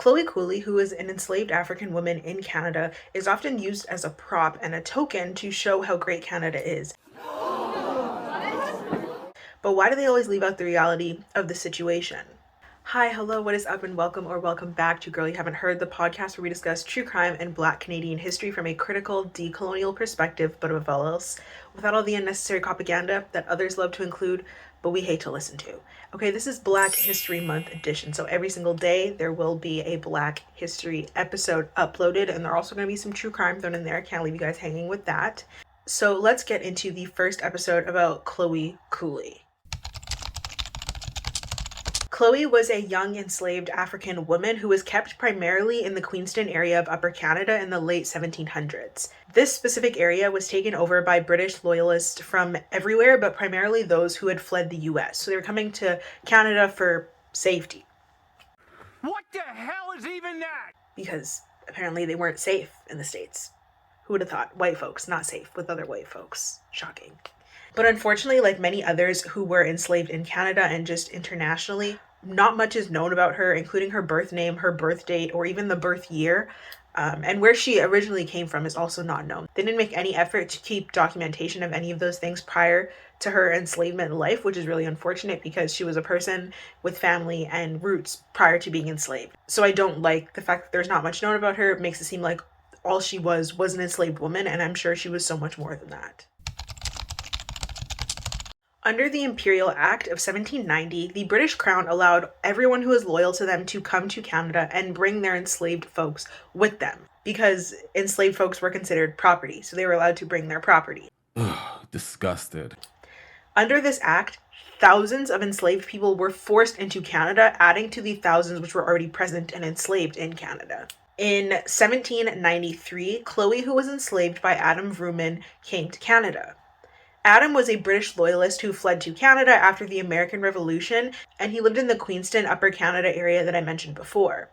Chloe Cooley, who is an enslaved African woman in Canada, is often used as a prop and a token to show how great Canada is. But why do they always leave out the reality of the situation? Hi, hello, what is up, and welcome or welcome back to Girl You Haven't Heard, the podcast where we discuss true crime and Black Canadian history from a critical, decolonial perspective, but above all else, without all the unnecessary propaganda that others love to include, but we hate to listen to. Okay, this is Black History Month edition, so every single day there will be a Black History episode uploaded, and there are also going to be some true crime thrown in there. I can't leave you guys hanging with that. So let's get into the first episode about Chloe Cooley. Chloe was a young enslaved African woman who was kept primarily in the Queenston area of Upper Canada in the late 1700s. This specific area was taken over by British loyalists from everywhere, but primarily those who had fled the US. So they were coming to Canada for safety. What the hell is even that? Because apparently they weren't safe in the States. Who would have thought? White folks not safe with other white folks. Shocking. But unfortunately, like many others who were enslaved in Canada and just internationally, not much is known about her, including her birth name, her birth date, or even the birth year. And where she originally came from is also not known. They didn't make any effort to keep documentation of any of those things prior to her enslavement life, which is really unfortunate because she was a person with family and roots prior to being enslaved. So I don't like the fact that there's not much known about her. It makes it seem like all she was an enslaved woman, and I'm sure she was so much more than that. Under the Imperial Act of 1790, the British Crown allowed everyone who was loyal to them to come to Canada and bring their enslaved folks with them, because enslaved folks were considered property, so they were allowed to bring their property. Ugh, disgusted. Under this act, thousands of enslaved people were forced into Canada, adding to the thousands which were already present and enslaved in Canada. In 1793, Chloe, who was enslaved by Adam Vrooman, came to Canada. Adam was a British loyalist who fled to Canada after the American Revolution, and he lived in the Queenston, Upper Canada area that I mentioned before.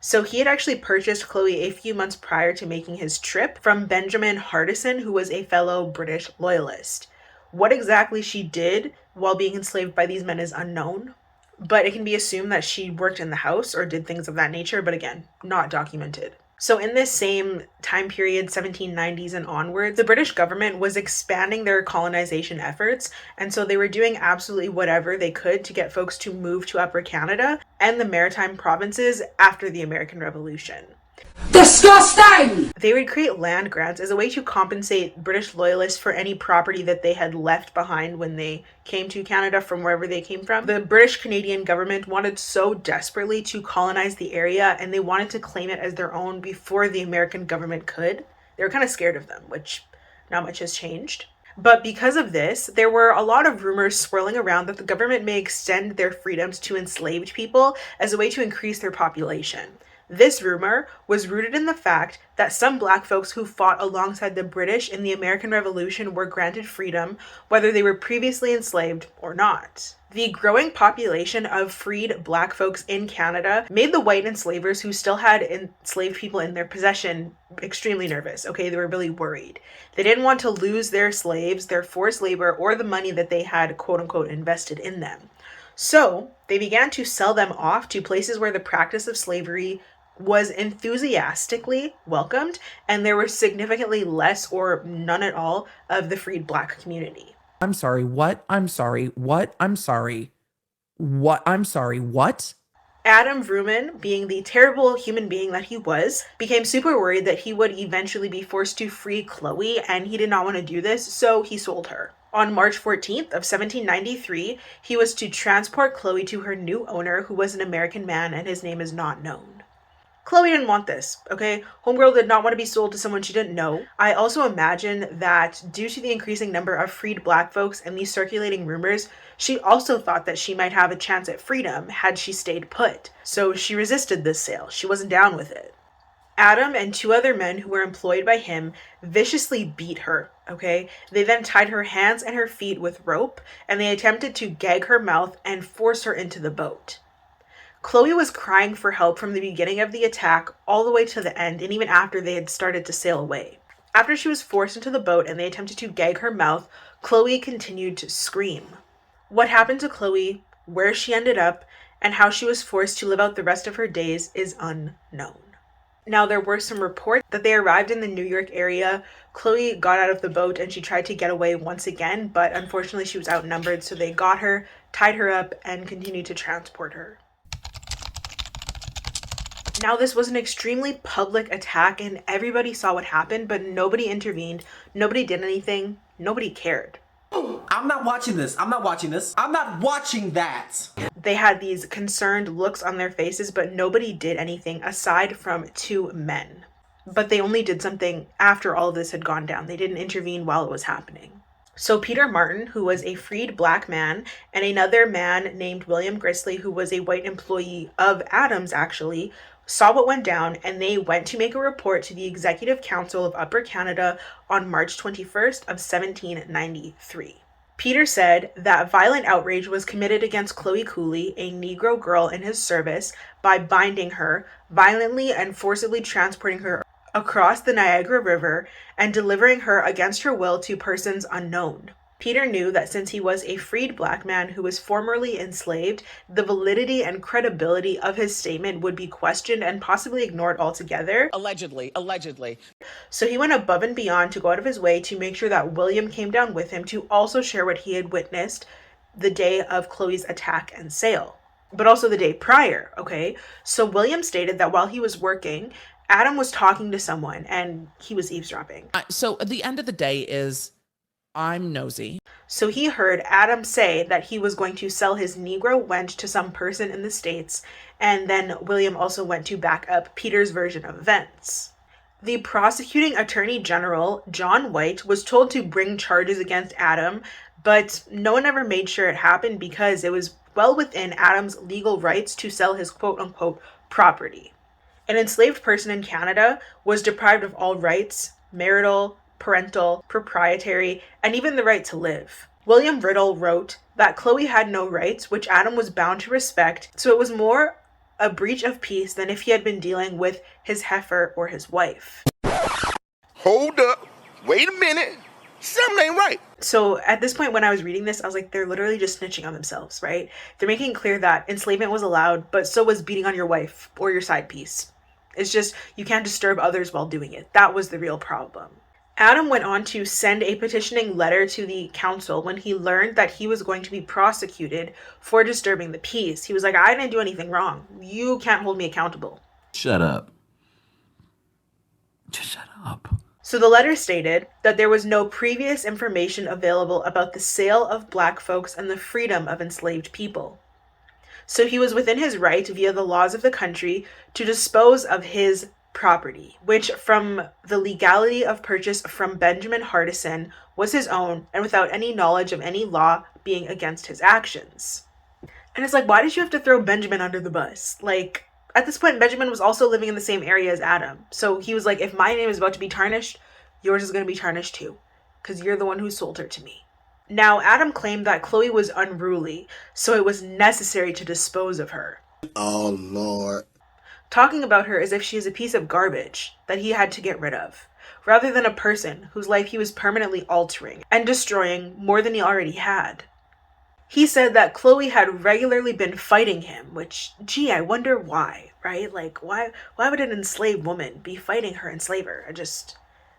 So he had actually purchased Chloe a few months prior to making his trip from Benjamin Hardison, who was a fellow British loyalist. What exactly she did while being enslaved by these men is unknown, but it can be assumed that she worked in the house or did things of that nature, but again, not documented. So in this same time period, 1790s and onwards, the British government was expanding their colonization efforts, and so they were doing absolutely whatever they could to get folks to move to Upper Canada and the Maritime provinces after the American Revolution. Disgusting! They would create land grants as a way to compensate British loyalists for any property that they had left behind when they came to Canada from wherever they came from. The British Canadian government wanted so desperately to colonize the area, and they wanted to claim it as their own before the American government could. They were kind of scared of them, which not much has changed. But because of this, there were a lot of rumors swirling around that the government may extend their freedoms to enslaved people as a way to increase their population. This rumor was rooted in the fact that some Black folks who fought alongside the British in the American Revolution were granted freedom, whether they were previously enslaved or not. The growing population of freed Black folks in Canada made the white enslavers who still had enslaved people in their possession extremely nervous. Okay, they were really worried. They didn't want to lose their slaves, their forced labor, or the money that they had quote-unquote invested in them. So they began to sell them off to places where the practice of slavery was enthusiastically welcomed, and there were significantly less or none at all of the freed Black community. I'm sorry, what? I'm sorry, what? I'm sorry. What? I'm sorry, what? Adam Vrooman, being the terrible human being that he was, became super worried that he would eventually be forced to free Chloe, and he did not want to do this, so he sold her. On March 14th of 1793, he was to transport Chloe to her new owner, who was an American man, and his name is not known. Chloe didn't want this, okay? Homegirl did not want to be sold to someone she didn't know. I also imagine that due to the increasing number of freed Black folks and these circulating rumors, she also thought that she might have a chance at freedom had she stayed put. So she resisted this sale. She wasn't down with it. Adam and two other men who were employed by him viciously beat her, okay? They then tied her hands and her feet with rope, and they attempted to gag her mouth and force her into the boat. Chloe was crying for help from the beginning of the attack all the way to the end, and even after they had started to sail away. After she was forced into the boat and they attempted to gag her mouth, Chloe continued to scream. What happened to Chloe, where she ended up, and how she was forced to live out the rest of her days is unknown. Now, there were some reports that they arrived in the New York area. Chloe got out of the boat and she tried to get away once again, but unfortunately she was outnumbered, so they got her, tied her up, and continued to transport her. Now, this was an extremely public attack and everybody saw what happened, but nobody intervened, nobody did anything, nobody cared. I'm not watching this. I'm not watching this. I'm not watching that. They had these concerned looks on their faces, but nobody did anything aside from 2 men. But they only did something after all of this had gone down. They didn't intervene while it was happening. So Peter Martin, who was a freed black man, and another man named William Grizzly, who was a white employee of Adams actually, saw what went down, and they went to make a report to the Executive Council of Upper Canada on March 21st of 1793. Peter said that violent outrage was committed against Chloe Cooley, a Negro girl in his service, by binding her, violently and forcibly transporting her across the Niagara River, and delivering her against her will to persons unknown. Peter knew that since he was a freed black man who was formerly enslaved, the validity and credibility of his statement would be questioned and possibly ignored altogether. Allegedly. So he went above and beyond to go out of his way to make sure that William came down with him to also share what he had witnessed the day of Chloe's attack and sale, but also the day prior, okay? So William stated that while he was working, Adam was talking to someone and he was eavesdropping. So at the end of the day is, I'm nosy. So he heard Adam say that he was going to sell his Negro wench to some person in the States, and then William also went to back up Peter's version of events. The prosecuting attorney general, John White, was told to bring charges against Adam, but no one ever made sure it happened because it was well within Adam's legal rights to sell his quote-unquote property. An enslaved person in Canada was deprived of all rights, marital, parental, proprietary, and even the right to live. William Riddle wrote that Chloe had no rights, which Adam was bound to respect, so it was more a breach of peace than if he had been dealing with his heifer or his wife. Hold up. Wait a minute. Something ain't right. So at this point when I was reading this, I was like, they're literally just snitching on themselves, right? They're making it clear that enslavement was allowed, but so was beating on your wife or your side piece. It's just, you can't disturb others while doing it. That was the real problem. Adam went on to send a petitioning letter to the council when he learned that he was going to be prosecuted for disturbing the peace. He was like, I didn't do anything wrong. You can't hold me accountable. Shut up. Just shut up. So the letter stated that there was no previous information available about the sale of black folks and the freedom of enslaved people. So he was within his right via the laws of the country to dispose of his property, which from the legality of purchase from Benjamin Hardison was his own and without any knowledge of any law being against his actions. And it's like, why did you have to throw Benjamin under the bus? Like, at this point, Benjamin was also living in the same area as Adam. So he was like, if my name is about to be tarnished, yours is going to be tarnished too, because you're the one who sold her to me. Now, Adam claimed that Chloe was unruly, so it was necessary to dispose of her. Oh, Lord. Talking about her as if she is a piece of garbage that he had to get rid of, rather than a person whose life he was permanently altering and destroying more than he already had. He said that Chloe had regularly been fighting him, which, gee, I wonder why, right? Like, why would an enslaved woman be fighting her enslaver?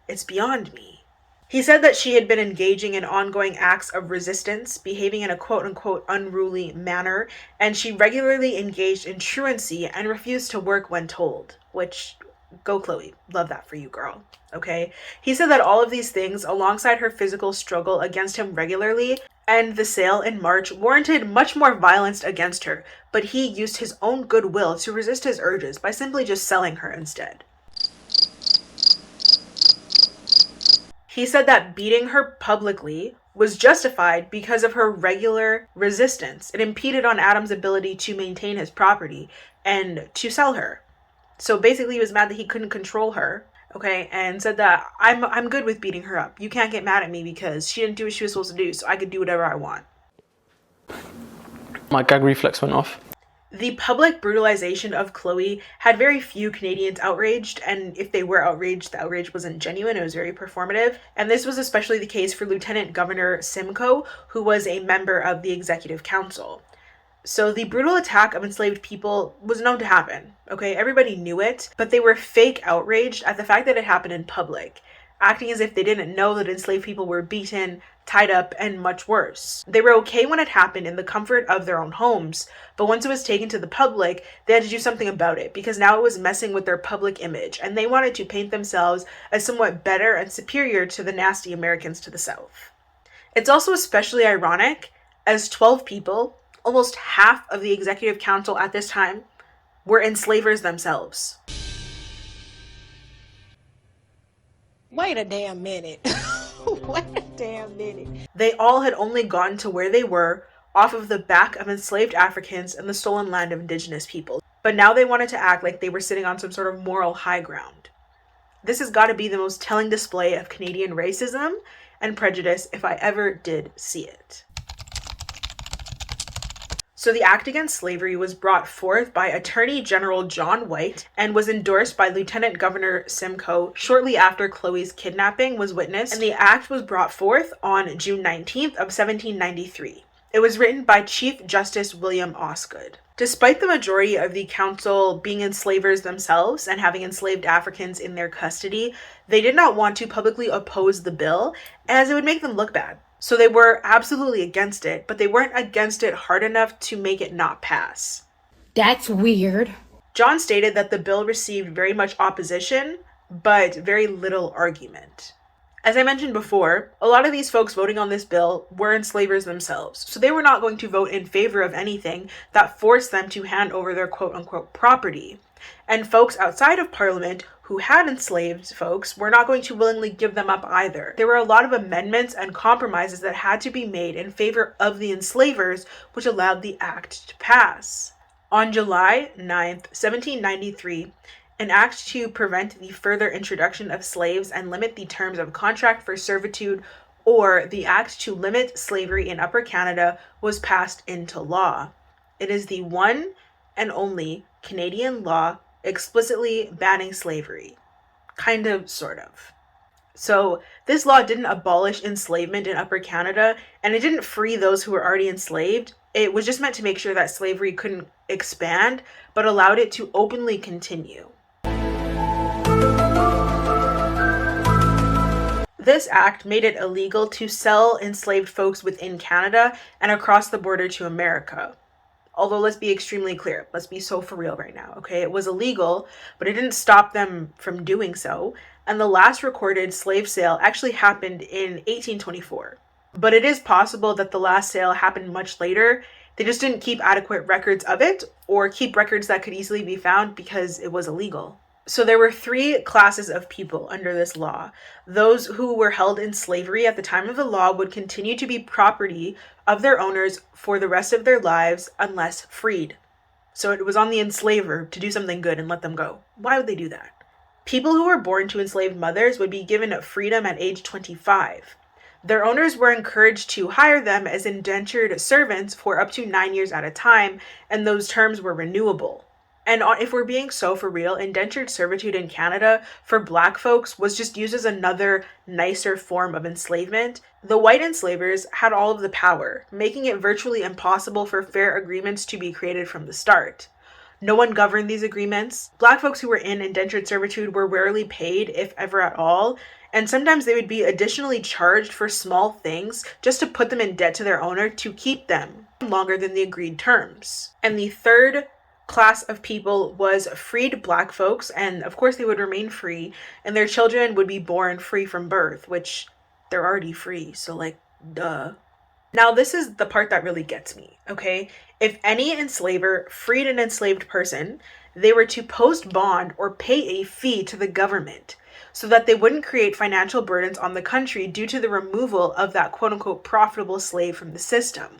It's beyond me. He said that she had been engaging in ongoing acts of resistance, behaving in a quote-unquote unruly manner, and she regularly engaged in truancy and refused to work when told, which, go Chloe, love that for you, girl, okay? He said that all of these things, alongside her physical struggle against him regularly, and the sale in March warranted much more violence against her, but he used his own goodwill to resist his urges by simply just selling her instead. He said that beating her publicly was justified because of her regular resistance. It impeded on Adam's ability to maintain his property and to sell her. So basically he was mad that he couldn't control her, okay, and said that I'm good with beating her up. You can't get mad at me because she didn't do what she was supposed to do, so I could do whatever I want. My gag reflex went off. The public brutalization of Chloe had very few Canadians outraged, and if they were outraged, the outrage wasn't genuine, it was very performative. And this was especially the case for Lieutenant Governor Simcoe, who was a member of the Executive Council. So the brutal attack of enslaved people was known to happen, okay? Everybody knew it, but they were fake outraged at the fact that it happened in public, acting as if they didn't know that enslaved people were beaten, tied up, and much worse. They were okay when it happened in the comfort of their own homes, but once it was taken to the public, they had to do something about it because now it was messing with their public image, and they wanted to paint themselves as somewhat better and superior to the nasty Americans to the south. It's also especially ironic as 12 people, almost half of the executive council at this time, were enslavers themselves. Wait a damn minute. Wait a damn minute. They all had only gotten to where they were off of the back of enslaved Africans and the stolen land of indigenous people. But now they wanted to act like they were sitting on some sort of moral high ground. This has got to be the most telling display of Canadian racism and prejudice if I ever did see it. So the Act Against Slavery was brought forth by Attorney General John White and was endorsed by Lieutenant Governor Simcoe shortly after Chloe's kidnapping was witnessed, and the act was brought forth on June 19th of 1793. It was written by Chief Justice William Osgood. Despite the majority of the council being enslavers themselves and having enslaved Africans in their custody, they did not want to publicly oppose the bill as it would make them look bad. So they were absolutely against it, but they weren't against it hard enough to make it not pass. That's weird. John stated that the bill received very much opposition, but very little argument. As I mentioned before, a lot of these folks voting on this bill were enslavers themselves, so they were not going to vote in favor of anything that forced them to hand over their quote-unquote property. And folks outside of Parliament who had enslaved folks were not going to willingly give them up either. There were a lot of amendments and compromises that had to be made in favor of the enslavers, which allowed the act to pass. On July 9th, 1793, an act to prevent the further introduction of slaves and limit the terms of contract for servitude, or the Act to Limit Slavery in Upper Canada, was passed into law. It is the one and only Canadian law explicitly banning slavery. Kind of, sort of. So this law didn't abolish enslavement in Upper Canada, and it didn't free those who were already enslaved. It was just meant to make sure that slavery couldn't expand, but allowed it to openly continue. This act made it illegal to sell enslaved folks within Canada and across the border to America. Although let's be extremely clear, let's be so for real right now, okay? It was illegal, but it didn't stop them from doing so. And the last recorded slave sale actually happened in 1824. But it is possible that the last sale happened much later. They just didn't keep adequate records of it, or keep records that could easily be found because it was illegal. So there were three classes of people under this law. Those who were held in slavery at the time of the law would continue to be property of their owners for the rest of their lives unless freed. So it was on the enslaver to do something good and let them go. Why would they do that? People who were born to enslaved mothers would be given freedom at age 25. Their owners were encouraged to hire them as indentured servants for up to 9 years at a time, and those terms were renewable. And if we're being so for real, indentured servitude in Canada for Black folks was just used as another nicer form of enslavement. The white enslavers had all of the power, making it virtually impossible for fair agreements to be created from the start. No one governed these agreements. Black folks who were in indentured servitude were rarely paid, if ever at all, and sometimes they would be additionally charged for small things just to put them in debt to their owner to keep them longer than the agreed terms. And the third class of people was freed Black folks, and of course they would remain free, and their children would be born free from birth, which they're already free, so like, duh. Now this is the part that really gets me, okay? If any enslaver freed an enslaved person, they were to post bond or pay a fee to the government so that they wouldn't create financial burdens on the country due to the removal of that quote-unquote profitable slave from the system.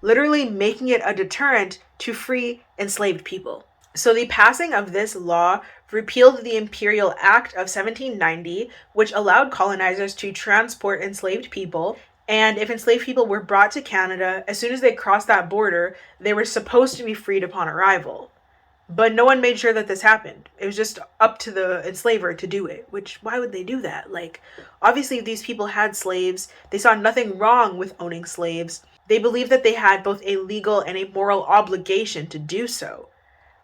Literally making it a deterrent to free enslaved people. So the passing of this law repealed the Imperial Act of 1790, which allowed colonizers to transport enslaved people, and if enslaved people were brought to Canada, as soon as they crossed that border, they were supposed to be freed upon arrival. But no one made sure that this happened. It was just up to the enslaver to do it, which, why would they do that? Like, obviously, if these people had slaves, they saw nothing wrong with owning slaves. They believed that they had both a legal and a moral obligation to do so.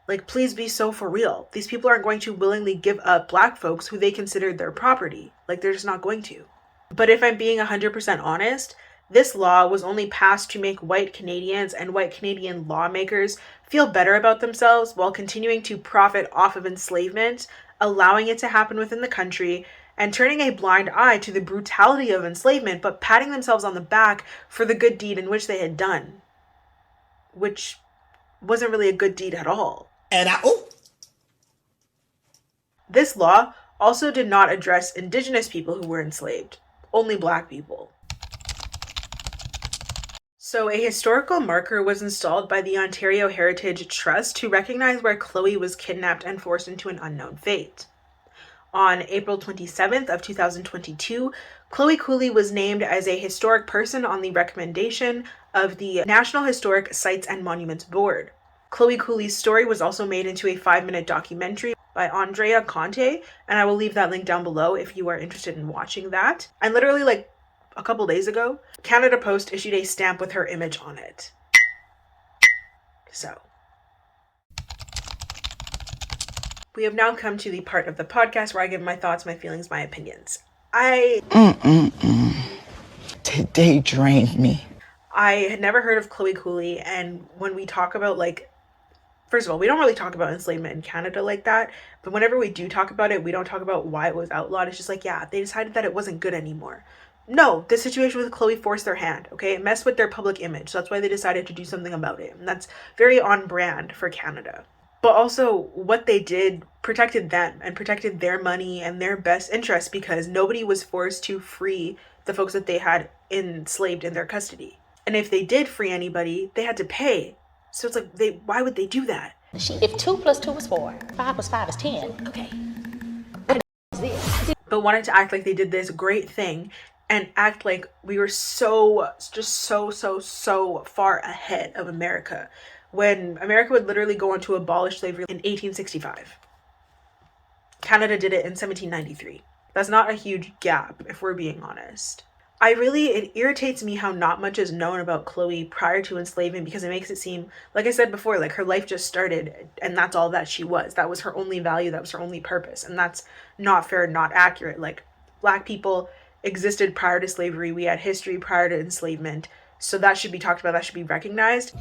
Like, please be so for real. These people aren't going to willingly give up black folks who they considered their property. Like, they're just not going to. But if I'm being 100% honest, this law was only passed to make white Canadians and white Canadian lawmakers feel better about themselves while continuing to profit off of enslavement, allowing it to happen within the country, and turning a blind eye to the brutality of enslavement, but patting themselves on the back for the good deed in which they had done. Which wasn't really a good deed at all. This law also did not address Indigenous people who were enslaved, only black people. So a historical marker was installed by the Ontario Heritage Trust to recognize where Chloe was kidnapped and forced into an unknown fate. On April 27th of 2022, Chloe Cooley was named as a historic person on the recommendation of the National Historic Sites and Monuments Board. Chloe Cooley's story was also made into a 5-minute documentary by Andrea Conte, and I will leave that link down below if you are interested in watching that. And literally like a couple days ago, Canada Post issued a stamp with her image on it. So, we have now come to the part of the podcast where I give my thoughts, my feelings, my opinions. Today drained me. I had never heard of Chloe Cooley, and when we talk about, like, first of all, we don't really talk about enslavement in Canada like that, but whenever we do talk about it, we don't talk about why it was outlawed. It's just like, yeah, they decided that it wasn't good anymore. No, this situation with Chloe forced their hand, okay? It messed with their public image, so that's why they decided to do something about it, and that's very on brand for Canada. But also, what they did protected them and protected their money and their best interests, because nobody was forced to free the folks that they had enslaved in their custody. And if they did free anybody, they had to pay. So it's like, why would they do that? If 2 + 2 is 4, 5 + 5 is 10. Okay. What is this? But wanted to act like they did this great thing and act like we were so far ahead of America, when America would literally go on to abolish slavery in 1865. Canada did it in 1793. That's not a huge gap, if we're being honest. It irritates me how not much is known about Chloe prior to enslavement, because it makes it seem, like I said before, like her life just started and that's all that she was. That was her only value, that was her only purpose. And that's not fair, not accurate. Like, black people existed prior to slavery. We had history prior to enslavement. So that should be talked about, that should be recognized.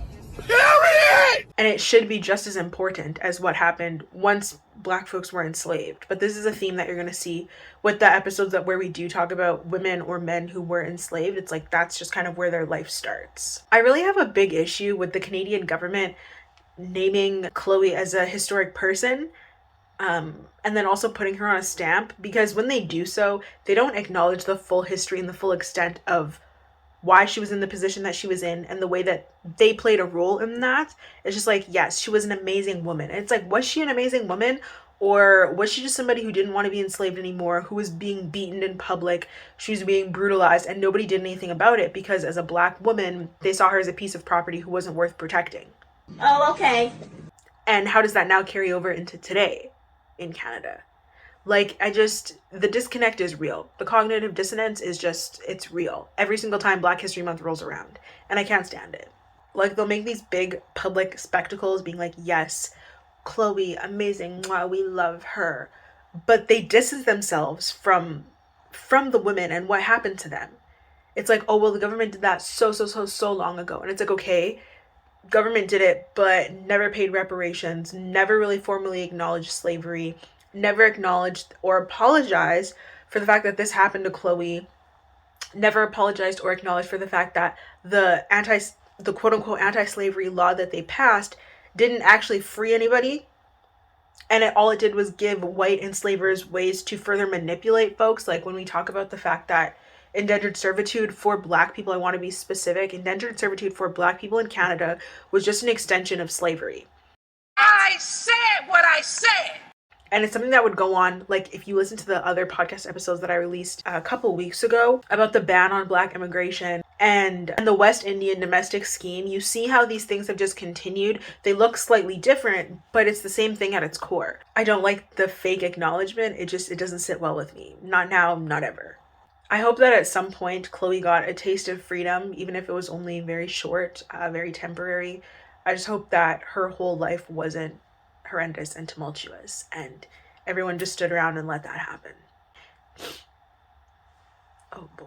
And it should be just as important as what happened once black folks were enslaved. But this is a theme that you're going to see with the episodes where we do talk about women or men who were enslaved. It's like, that's just kind of where their life starts. I really have a big issue with the Canadian government naming Chloe as a historic person, and then also putting her on a stamp, because when they do so, they don't acknowledge the full history and the full extent of why she was in the position that she was in and the way that they played a role in that. It's just like, yes, she was an amazing woman. And it's like, was she an amazing woman? Or was she just somebody who didn't want to be enslaved anymore, who was being beaten in public, she was being brutalized, and nobody did anything about it because as a black woman, they saw her as a piece of property who wasn't worth protecting. Oh, okay. And how does that now carry over into today in Canada? Like, the disconnect is real. The cognitive dissonance is just, it's real. Every single time Black History Month rolls around. And I can't stand it. Like, they'll make these big public spectacles being like, yes, Chloe, amazing, mwah, we love her. But they distance themselves from the women and what happened to them. It's like, oh, well, the government did that so long ago. And it's like, okay, government did it, but never paid reparations, never really formally acknowledged slavery, never acknowledged or apologized for the fact that this happened to Chloe, never apologized or acknowledged for the fact that the quote-unquote anti-slavery law that they passed didn't actually free anybody. And all it did was give white enslavers ways to further manipulate folks. Like when we talk about the fact that indentured servitude for black people, I want to be specific, indentured servitude for black people in Canada was just an extension of slavery. I said what I said. And it's something that would go on, like if you listen to the other podcast episodes that I released a couple weeks ago about the ban on black immigration And the West Indian domestic scheme, you see how these things have just continued. They look slightly different, but it's the same thing at its core. I don't like the fake acknowledgement. It doesn't sit well with me. Not now, not ever. I hope that at some point Chloe got a taste of freedom, even if it was only very short, very temporary. I just hope that her whole life wasn't horrendous and tumultuous, and everyone just stood around and let that happen. Oh boy.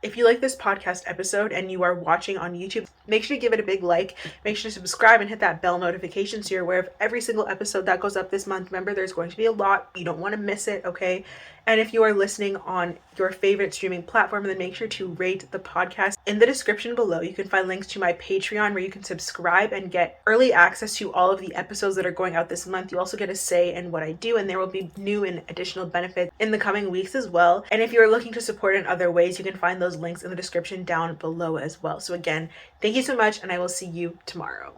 If you like this podcast episode and you are watching on YouTube, make sure to give it a big like. Make sure to subscribe and hit that bell notification so you're aware of every single episode that goes up this month. Remember, there's going to be a lot. You don't want to miss it, okay? And if you are listening on your favorite streaming platform, then make sure to rate the podcast. In the description below, you can find links to my Patreon where you can subscribe and get early access to all of the episodes that are going out this month. You also get a say in what I do, and there will be new and additional benefits in the coming weeks as well. And if you're looking to support in other ways, you can find those links in the description down below as well. So again, thank you so much, and I will see you tomorrow.